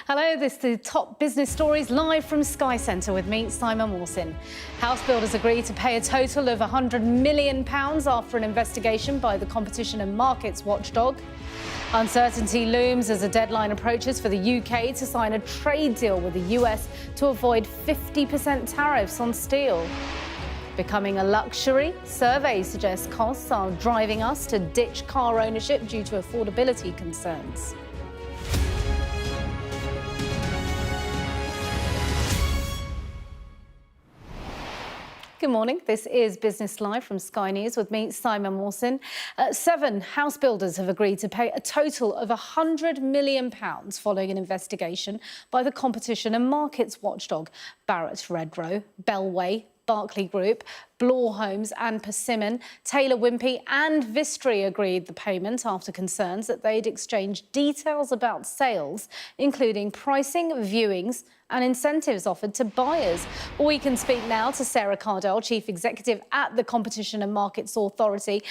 Hello, this is the top business stories live from Sky Centre with me, Simon Mawson. House builders agreed to pay a total of £100 million after an investigation by the Competition and Markets watchdog. Uncertainty looms as a deadline approaches for the UK to sign a trade deal with the US to avoid 50% tariffs on steel. Becoming a luxury, surveys suggest costs are driving us to ditch car ownership due to affordability concerns. Good morning. This is Business Live from Sky News with me, Simon Mawson. 7 house builders have agreed to pay a total of £100 million following an investigation by the Competition and Markets watchdog. Barratt Redrow, Bellway, Berkeley Group, Bloor Homes and Persimmon, Taylor Wimpey and Vistry agreed the payment after concerns that they'd exchanged details about sales, including pricing, viewings and incentives offered to buyers. We can speak now to Sarah Cardell, Chief Executive at the Competition and Markets Authority.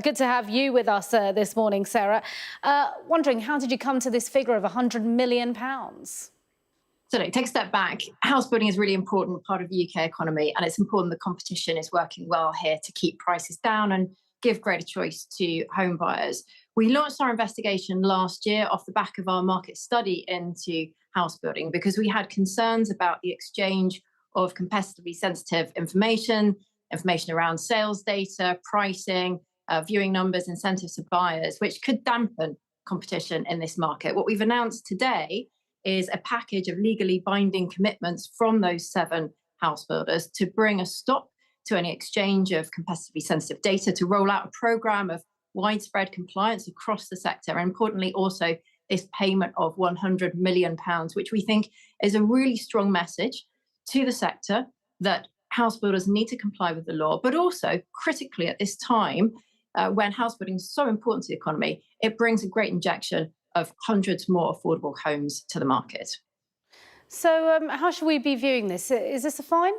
Good to have you with us this morning, Sarah. Wondering, how did you come to this figure of £100 million? So take a step back. House building is a really important part of the UK economy, and it's important the competition is working well here to keep prices down and give greater choice to home buyers. We launched our investigation last year off the back of our market study into house building because we had concerns about the exchange of competitively sensitive information around sales data, pricing, viewing numbers, incentives to buyers, which could dampen competition in this market. What we've announced today is a package of legally binding commitments from those 7 house builders to bring a stop to any exchange of competitively sensitive data, to roll out a programme of widespread compliance across the sector, and importantly also this payment of £100 million, which we think is a really strong message to the sector that house builders need to comply with the law, but also critically at this time when house building is so important to the economy, it brings a great injection of hundreds more affordable homes to the market. So how should we be viewing this? Is this a fine?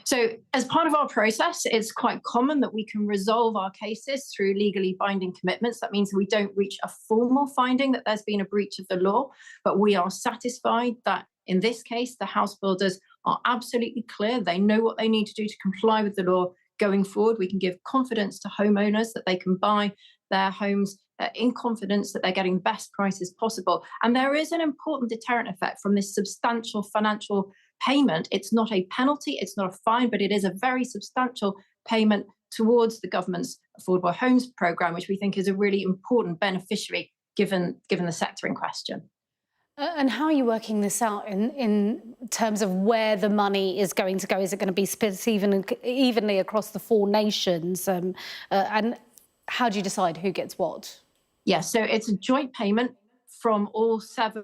So as part of our process, it's quite common that we can resolve our cases through legally binding commitments. That means we don't reach a formal finding that there's been a breach of the law, but we are satisfied that in this case, the house builders are absolutely clear. They know what they need to do to comply with the law going forward. We can give confidence to homeowners that they can buy their homes in confidence that they're getting the best prices possible. And there is an important deterrent effect from this substantial financial payment. It's not a penalty, it's not a fine, but it is a very substantial payment towards the government's Affordable Homes programme, which we think is a really important beneficiary given the sector in question. And how are you working this out in terms of where the money is going to go? Is it going to be split evenly across the 4 nations? And how do you decide who gets what? Yes, so it's a joint payment from all 7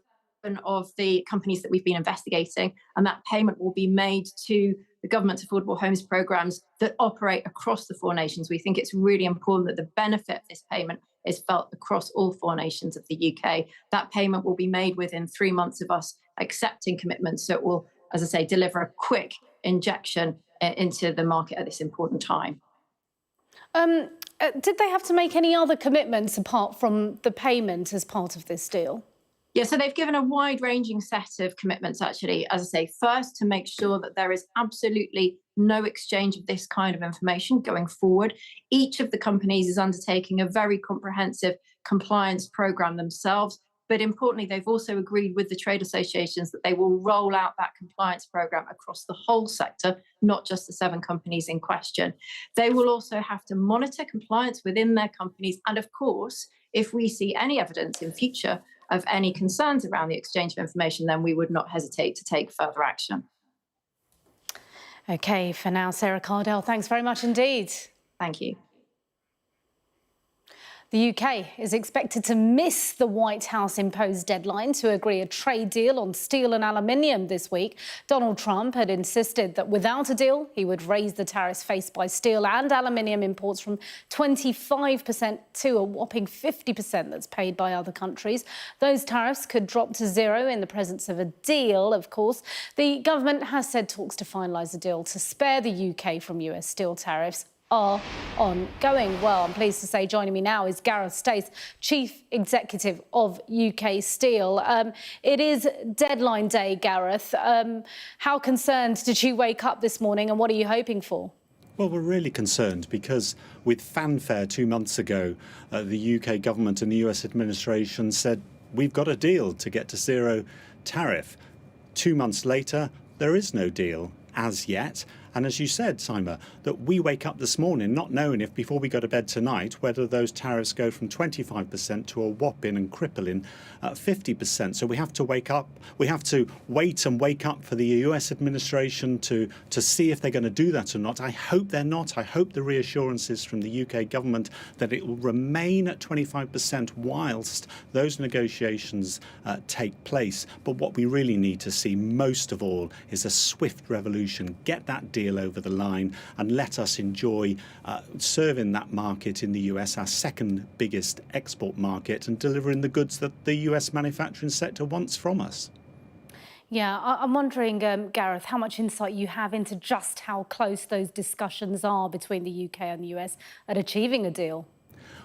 of the companies that we've been investigating, and that payment will be made to the government's affordable homes programmes that operate across the 4 nations. We think it's really important that the benefit of this payment is felt across all 4 nations of the UK. That payment will be made within 3 months of us accepting commitments, so it will, as I say, deliver a quick injection into the market at this important time. Did they have to make any other commitments apart from the payment as part of this deal? Yeah, so they've given a wide-ranging set of commitments, actually. As I say, first, to make sure that there is absolutely no exchange of this kind of information going forward. Each of the companies is undertaking a very comprehensive compliance programme themselves. But importantly, they've also agreed with the trade associations that they will roll out that compliance programme across the whole sector, not just the 7 companies in question. They will also have to monitor compliance within their companies. And of course, if we see any evidence in future of any concerns around the exchange of information, then we would not hesitate to take further action. OK, for now, Sarah Cardell, thanks very much indeed. Thank you. The UK is expected to miss the White House-imposed deadline to agree a trade deal on steel and aluminium this week. Donald Trump had insisted that without a deal, he would raise the tariffs faced by steel and aluminium imports from 25% to a whopping 50% that's paid by other countries. Those tariffs could drop to 0 in the presence of a deal, of course. The government has said talks to finalise a deal to spare the UK from US steel tariffs are ongoing. Well, I'm pleased to say joining me now is Gareth Stace, Chief Executive of UK Steel. It is deadline day, Gareth. How concerned did you wake up this morning and what are you hoping for? Well, we're really concerned because with fanfare 2 months ago, the UK government and the US administration said, we've got a deal to get to zero tariff. 2 months later, there is no deal as yet. And as you said, Simon, that we wake up this morning not knowing if before we go to bed tonight, whether those tariffs go from 25% to a whopping and crippling 50%. So we have to wake up, we have to wait and wake up for the US administration to see if they're going to do that or not. I hope they're not. I hope the reassurances from the UK government that it will remain at 25% whilst those negotiations take place. But what we really need to see most of all is a swift revolution. Get that deal over the line and let us enjoy serving that market in the US, our second biggest export market, and delivering the goods that the US manufacturing sector wants from us. Yeah, I'm wondering, Gareth, how much insight you have into just how close those discussions are between the UK and the US at achieving a deal.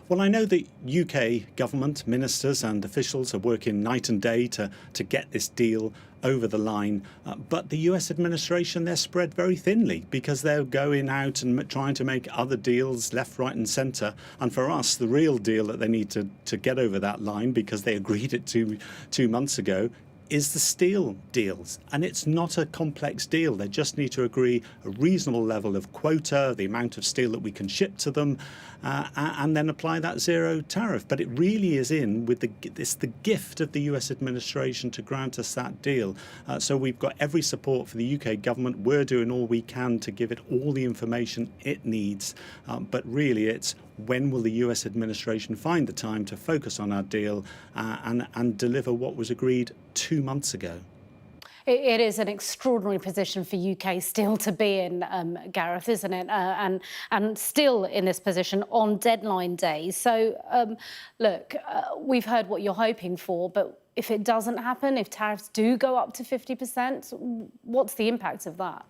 Well, I know the UK government, ministers and officials are working night and day to get this deal over the line. But the US administration, they're spread very thinly because they're going out and trying to make other deals left, right and centre. And for us, the real deal that they need to get over that line, because they agreed it 2 months ago, is the steel deals. And it's not a complex deal. They just need to agree a reasonable level of quota, the amount of steel that we can ship to them, and then apply that zero tariff. But it really is it's the gift of the US administration to grant us that deal. So we've got every support for the UK government. We're doing all we can to give it all the information it needs. But really it's when will the US administration find the time to focus on our deal and deliver what was agreed 2 months ago? It is an extraordinary position for UK Steel to be in, Gareth, isn't it? And still in this position on deadline day. So, look, we've heard what you're hoping for, but if it doesn't happen, if tariffs do go up to 50%, what's the impact of that?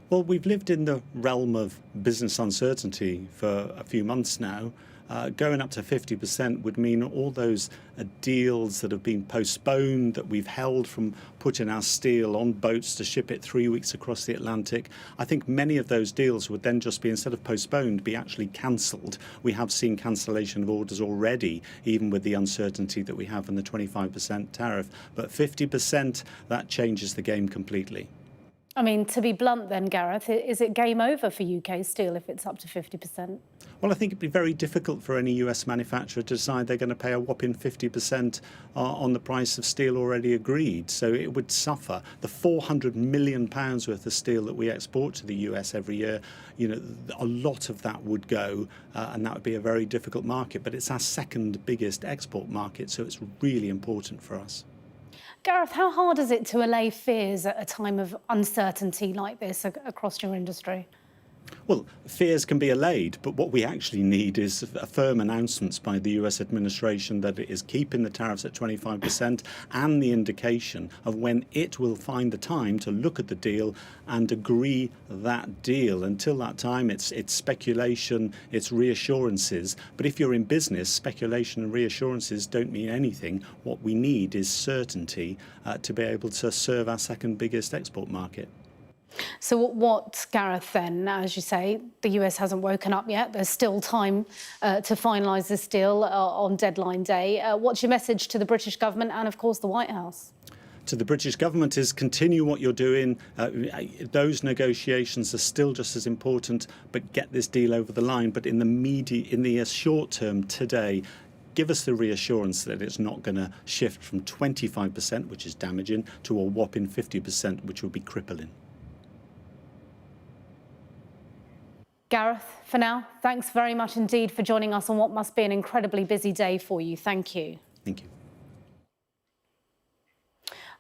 Well, we've lived in the realm of business uncertainty for a few months now. Going up to 50% would mean all those deals that have been postponed, that we've held from putting our steel on boats to ship it 3 weeks across the Atlantic. I think many of those deals would then just be, instead of postponed, be actually cancelled. We have seen cancellation of orders already, even with the uncertainty that we have in the 25% tariff. But 50%, that changes the game completely. I mean, to be blunt then, Gareth, is it game over for UK Steel if it's up to 50%? Well, I think it'd be very difficult for any US manufacturer to decide they're going to pay a whopping 50% on the price of steel already agreed. So it would suffer. The £400 million worth of steel that we export to the US every year, you know, a lot of that would go, and that would be a very difficult market. But it's our second biggest export market, so it's really important for us. Gareth, how hard is it to allay fears at a time of uncertainty like this across your industry? Well, fears can be allayed, but what we actually need is firm announcements by the US administration that it is keeping the tariffs at 25% and the indication of when it will find the time to look at the deal and agree that deal. Until that time, it's speculation, it's reassurances. But if you're in business, speculation and reassurances don't mean anything. What we need is certainty to be able to serve our second biggest export market. So what, Gareth, then, as you say, the US hasn't woken up yet. There's still time to finalise this deal on deadline day. What's your message to the British government and, of course, the White House? To the British government is continue what you're doing. Those negotiations are still just as important, but get this deal over the line. But in the short term today, give us the reassurance that it's not going to shift from 25%, which is damaging, to a whopping 50%, which will be crippling. Gareth, for now, thanks very much indeed for joining us on what must be an incredibly busy day for you. Thank you. Thank you.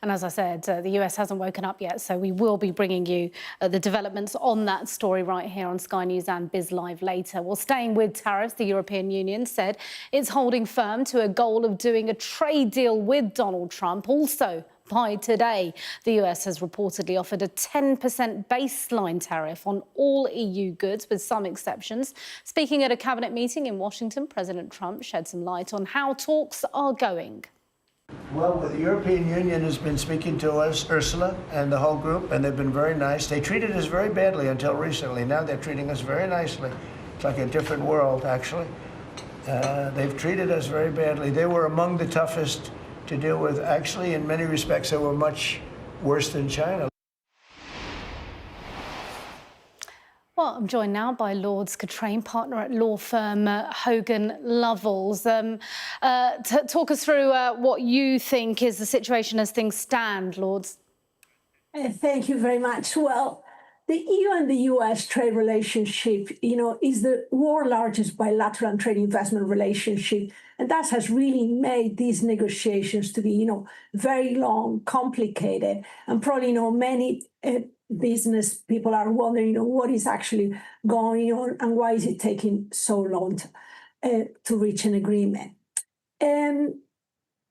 And as I said, the US hasn't woken up yet, so we will be bringing you the developments on that story right here on Sky News and Biz Live later. Well, staying with tariffs, the European Union said it's holding firm to a goal of doing a trade deal with Donald Trump. Also, by today, the US has reportedly offered a 10% baseline tariff on all EU goods, with some exceptions. Speaking at a cabinet meeting in Washington, President Trump shed some light on how talks are going. Well, the European Union has been speaking to us, Ursula and the whole group, and they've been very nice. They treated us very badly until recently. Now they're treating us very nicely. It's like a different world, actually. They've treated us very badly. They were among the toughest to deal with. Actually, in many respects, they were much worse than China. Well, I'm joined now by Lords Catrain, partner at law firm Hogan Lovells. Talk us through what you think is the situation as things stand, Lords. Thank you very much. Well, the EU and the US trade relationship, is the world's largest bilateral and trade investment relationship. And that has really made these negotiations to be, very long, complicated. And probably, many business people are wondering, what is actually going on and why is it taking so long to reach an agreement. And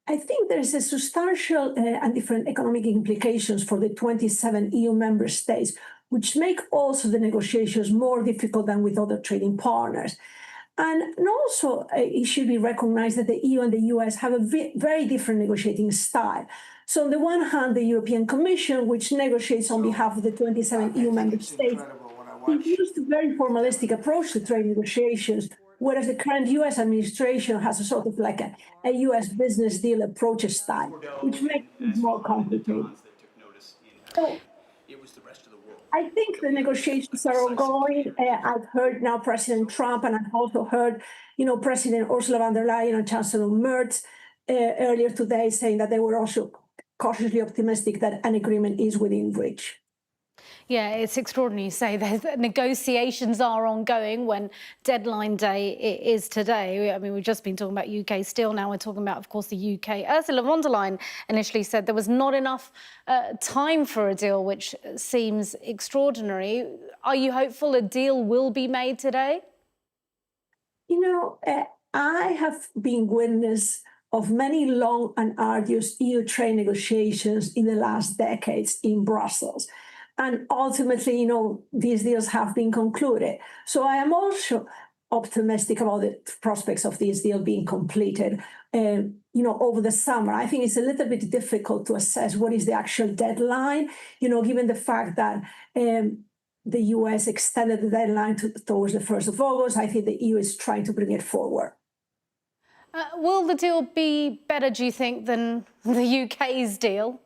I think there is a substantial and different economic implications for the 27 EU member states, which make also the negotiations more difficult than with other trading partners. And also, it should be recognized that the EU and the US have a very different negotiating style. So on the one hand, the European Commission, which negotiates on behalf of the 27 EU member states, used a very formalistic approach to trade negotiations, whereas the current US administration has a sort of like a US business deal approach style, which makes it more complicated. So, I think the negotiations are ongoing. I've heard now President Trump, and I've also heard, President Ursula von der Leyen and Chancellor Merz earlier today saying that they were also cautiously optimistic that an agreement is within reach. Yeah, it's extraordinary you say that negotiations are ongoing when deadline day is today. I mean, we've just been talking about UK steel. Now we're talking about, of course, the UK. Ursula von der Leyen initially said there was not enough time for a deal, which seems extraordinary. Are you hopeful a deal will be made today? I have been witness of many long and arduous EU trade negotiations in the last decades in Brussels. And ultimately, these deals have been concluded. So I am also optimistic about the prospects of this deal being completed, over the summer. I think it's a little bit difficult to assess what is the actual deadline, given the fact that the US extended the deadline towards the 1st of August. I think the EU is trying to bring it forward. Will the deal be better, do you think, than the UK's deal?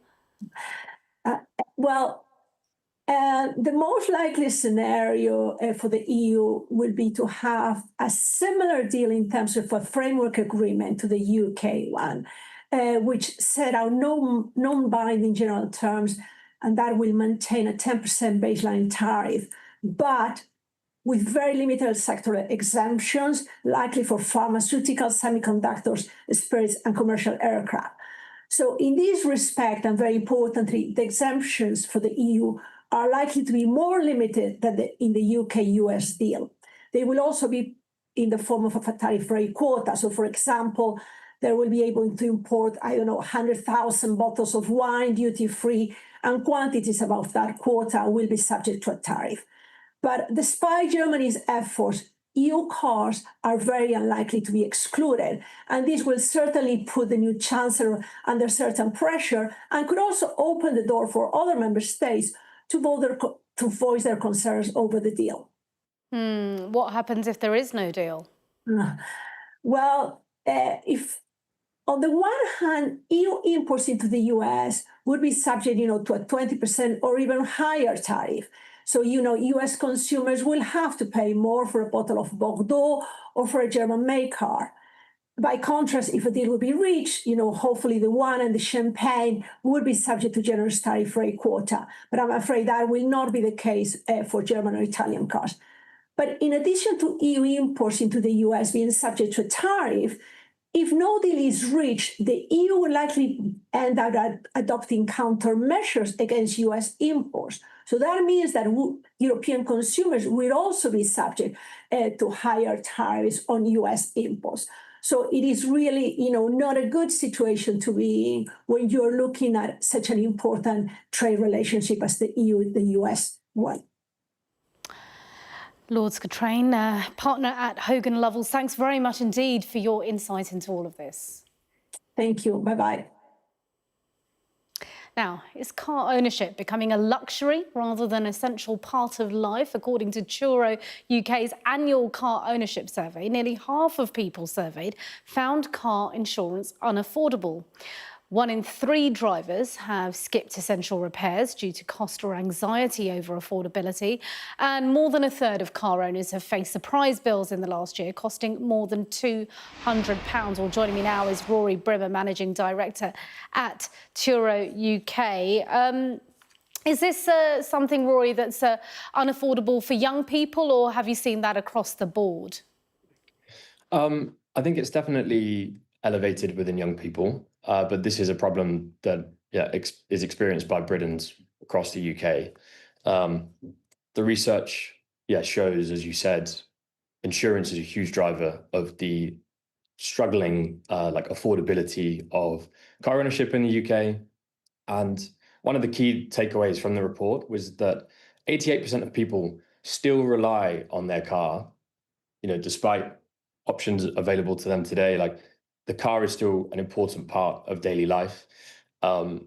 The most likely scenario for the EU will be to have a similar deal in terms of a framework agreement to the UK one, which set out non-binding general terms, and that will maintain a 10% baseline tariff, but with very limited sectoral exemptions, likely for pharmaceuticals, semiconductors, spirits, and commercial aircraft. So in this respect, and very importantly, the exemptions for the EU are likely to be more limited than in the UK-US deal. They will also be in the form of a tariff-free quota. So, for example, they will be able to import, 100,000 bottles of wine duty-free, and quantities above that quota will be subject to a tariff. But despite Germany's efforts, EU cars are very unlikely to be excluded. And this will certainly put the new chancellor under certain pressure and could also open the door for other member states to voice their concerns over the deal. What happens if there is no deal? Well, if on the one hand, EU imports into the US would be subject, to a 20% or even higher tariff. So, US consumers will have to pay more for a bottle of Bordeaux or for a German-made car. By contrast, if a deal would be reached, hopefully the wine and the champagne would be subject to generous tariff-free quota. But I'm afraid that will not be the case for German or Italian cars. But in addition to EU imports into the US being subject to a tariff, if no deal is reached, the EU will likely end up adopting countermeasures against US imports. So that means that European consumers will also be subject to higher tariffs on US imports. So it is really, not a good situation to be in when you're looking at such an important trade relationship as the EU and the US one. Lourdes Catrain, partner at Hogan Lovells, thanks very much indeed for your insight into all of this. Thank you. Bye-bye. Now, is car ownership becoming a luxury rather than an essential part of life? According to Turo UK's annual car ownership survey, nearly half of people surveyed found car insurance unaffordable. 1 in 3 drivers have skipped essential repairs due to cost or anxiety over affordability. And more than a third of car owners have faced surprise bills in the last year, costing more than £200. Well, joining me now is Rory Brimmer, Managing Director at Turo UK. Is this something, Rory, that's unaffordable for young people, or have you seen that across the board? I think it's definitely elevated within young people. But this is a problem that is experienced by Britons across the UK. The research shows, as you said, insurance is a huge driver of the struggling affordability of car ownership in the UK. And one of the key takeaways from the report was that 88% of people still rely on their car, despite options available to them today. The car is still an important part of daily life. 90%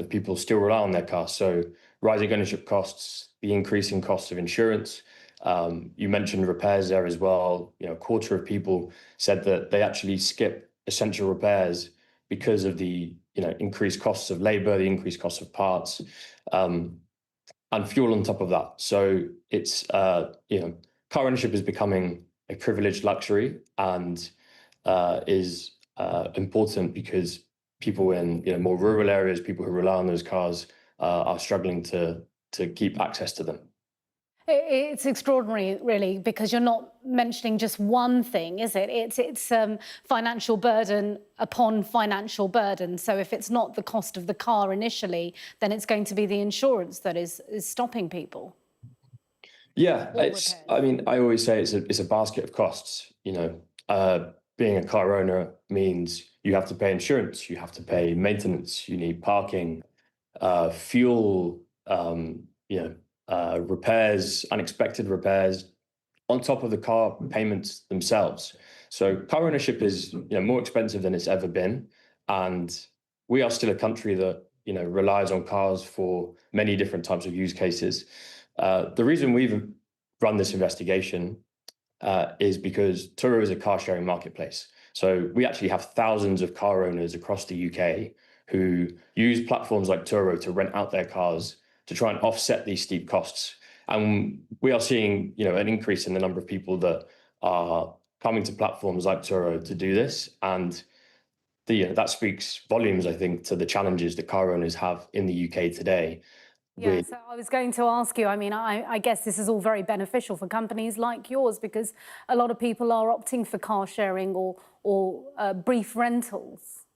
of people still rely on their car. So rising ownership costs, the increasing cost of insurance. You mentioned repairs there as well. A quarter of people said that they actually skip essential repairs because of the increased costs of labor, the increased costs of parts, and fuel on top of that. So it's, car ownership is becoming a privileged luxury and is important because people in more rural areas, people who rely on those cars, are struggling to keep access to them. It's extraordinary, really, because you're not mentioning just one thing, is it? It's financial burden upon financial burden. So if it's not the cost of the car initially, then it's going to be the insurance that is stopping people. Yeah, I always say it's a basket of costs. Being a car owner means you have to pay insurance, you have to pay maintenance, you need parking, fuel, repairs, unexpected repairs, on top of the car payments themselves. So car ownership is more expensive than it's ever been, and we are still a country that relies on cars for many different types of use cases. The reason we've run this investigation is because Turo is a car sharing marketplace. So we actually have thousands of car owners across the UK who use platforms like Turo to rent out their cars to try and offset these steep costs. And we are seeing an increase in the number of people that are coming to platforms like Turo to do this. And that speaks volumes, I think, to the challenges that car owners have in the UK today. Yeah, so I was going to ask you, I guess this is all very beneficial for companies like yours because a lot of people are opting for car sharing or brief rentals.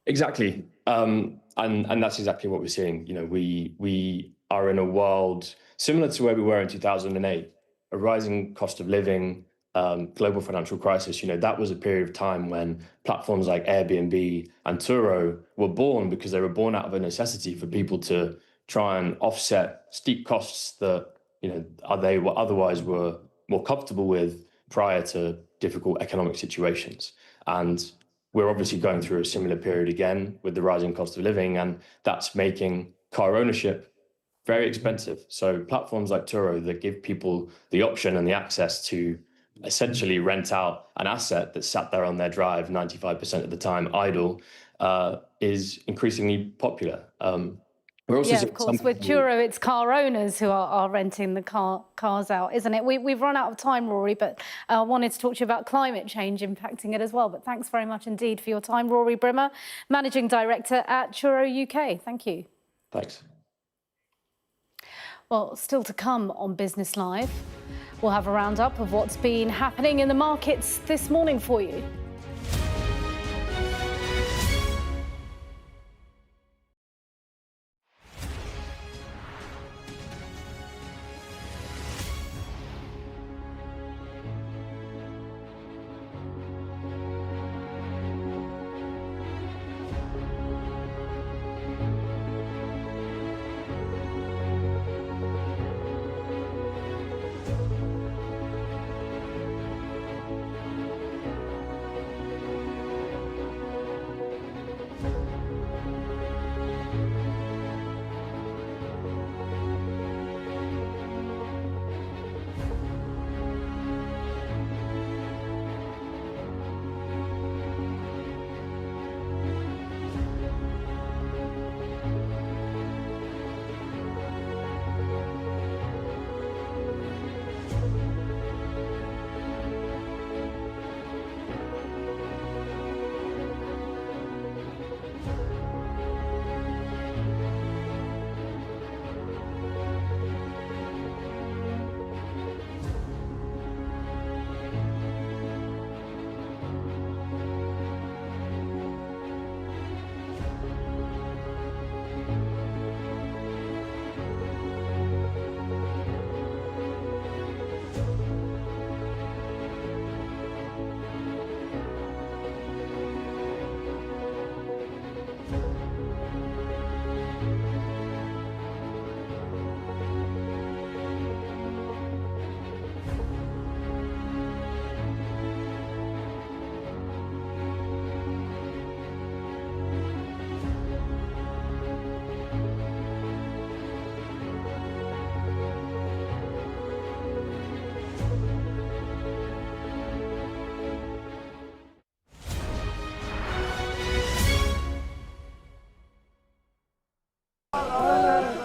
Exactly. And that's exactly what we're seeing. We are in a world similar to where we were in 2008, a rising cost of living, global financial crisis. That was a period of time when platforms like Airbnb and Turo were born because they were born out of a necessity for people to try and offset steep costs that they were otherwise were more comfortable with prior to difficult economic situations. And we're obviously going through a similar period again with the rising cost of living, and that's making car ownership very expensive. So platforms like Turo that give people the option and the access to essentially rent out an asset that's sat there on their drive 95% of the time idle is increasingly popular. We're also of course, with Turo, it's car owners who are renting the cars out, isn't it? We've run out of time, Rory, but I wanted to talk to you about climate change impacting it as well. But thanks very much indeed for your time, Rory Brimmer, Managing Director at Turo UK. Thank you. Thanks. Well, still to come on Business Live. We'll have a roundup of what's been happening in the markets this morning for you.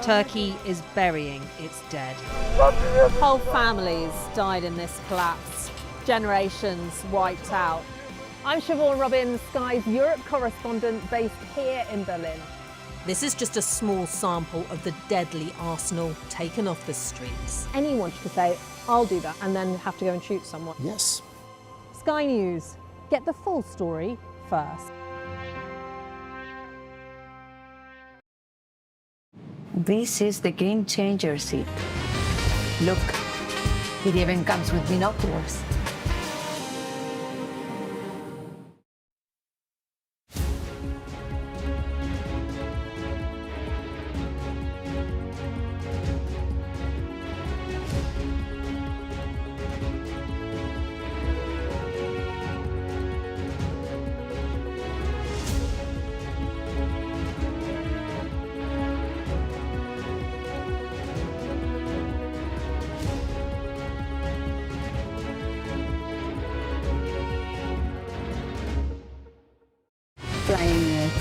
Turkey is burying its dead. Whole families died in this collapse. Generations wiped out. I'm Siobhan Robbins, Sky's Europe correspondent based here in Berlin. This is just a small sample of the deadly arsenal taken off the streets. Anyone could say, I'll do that, and then have to go and shoot someone. Yes. Sky News, get the full story first. This is the game changer seat. Look, it even comes with binoculars. Flying News,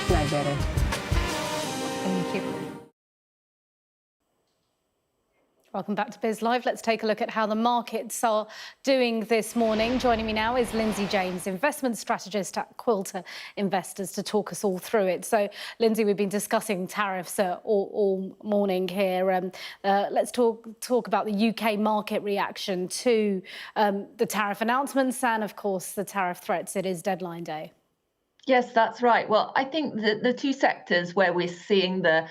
fly better. Thank you. Welcome back to Biz Live. Let's take a look at how the markets are doing this morning. Joining me now is Lindsay James, investment strategist at Quilter Investors, to talk us all through it. So, Lindsay, we've been discussing tariffs all morning here. Let's talk about the UK market reaction to the tariff announcements and, of course, the tariff threats. It is deadline day. Yes, that's right. Well, I think the two sectors where we're seeing the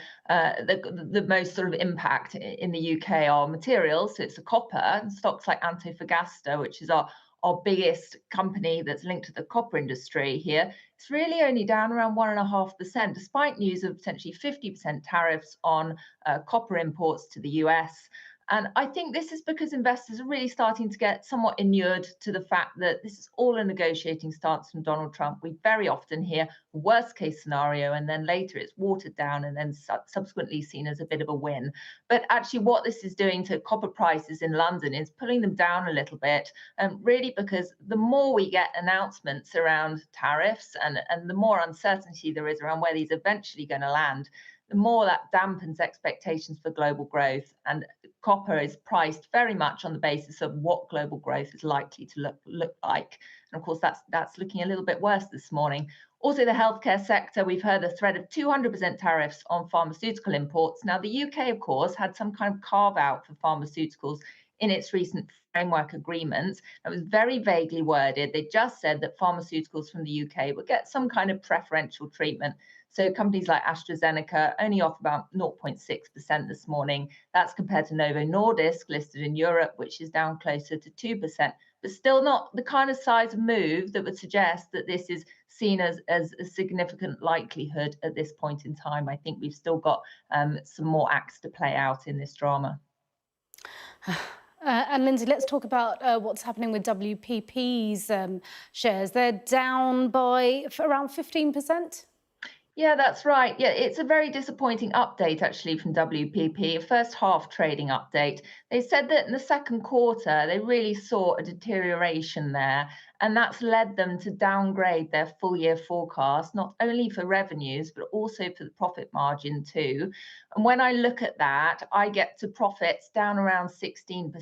most sort of impact in the UK are materials. So it's the copper and stocks like Antofagasta, which is our biggest company that's linked to the copper industry here. It's really only down around 1.5%, despite news of potentially 50% tariffs on copper imports to the US. And I think this is because investors are really starting to get somewhat inured to the fact that this is all a negotiating stance from Donald Trump. We very often hear worst case scenario, and then later it's watered down and then subsequently seen as a bit of a win. But actually what this is doing to copper prices in London is pulling them down a little bit, really because the more we get announcements around tariffs and the more uncertainty there is around where these are eventually going to land, the more that dampens expectations for global growth. And copper is priced very much on the basis of what global growth is likely to look like. And of course, that's looking a little bit worse this morning. Also, the healthcare sector, we've heard a threat of 200% tariffs on pharmaceutical imports. Now, the UK, of course, had some kind of carve out for pharmaceuticals in its recent framework agreement. It was very vaguely worded. They just said that pharmaceuticals from the UK would get some kind of preferential treatment. So companies like AstraZeneca only off about 0.6% this morning. That's compared to Novo Nordisk, listed in Europe, which is down closer to 2%, but still not the kind of size of move that would suggest that this is seen as a significant likelihood at this point in time. I think we've still got some more acts to play out in this drama. And Lindsay, let's talk about what's happening with WPP's shares. They're down by around 15%. Yeah, that's right. Yeah, it's a very disappointing update actually from WPP, a first half trading update. They said that in the second quarter, they really saw a deterioration there, and that's led them to downgrade their full year forecast, not only for revenues, but also for the profit margin too. And when I look at that, I get to profits down around 16%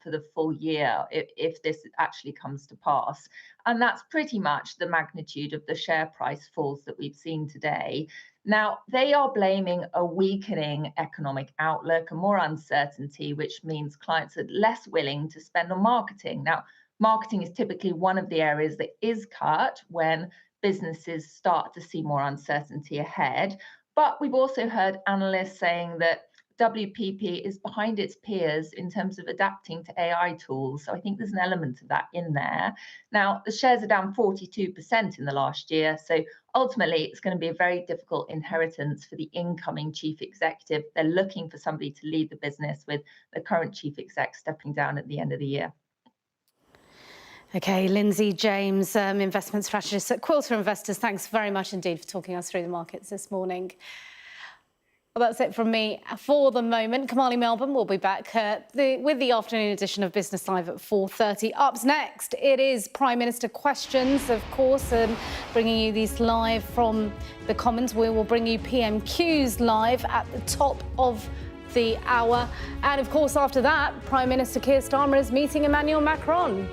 for the full year if this actually comes to pass. And that's pretty much the magnitude of the share price falls that we've seen today. Now, they are blaming a weakening economic outlook and more uncertainty, which means clients are less willing to spend on marketing. Now, marketing is typically one of the areas that is cut when businesses start to see more uncertainty ahead. But we've also heard analysts saying that WPP is behind its peers in terms of adapting to AI tools. So I think there's an element of that in there. Now, the shares are down 42% in the last year. So ultimately, it's going to be a very difficult inheritance for the incoming chief executive. They're looking for somebody to lead the business, with the current chief exec stepping down at the end of the year. OK, Lindsay James, investment strategist at Quilter Investors. Thanks very much indeed for talking us through the markets this morning. Well, that's it from me for the moment. Kamali Melbourne will be back with the afternoon edition of Business Live at 4:30. Up next, it is Prime Minister questions, of course, and bringing you these live from the Commons. We will bring you PMQs live at the top of the hour. And of course, after that, Prime Minister Keir Starmer is meeting Emmanuel Macron.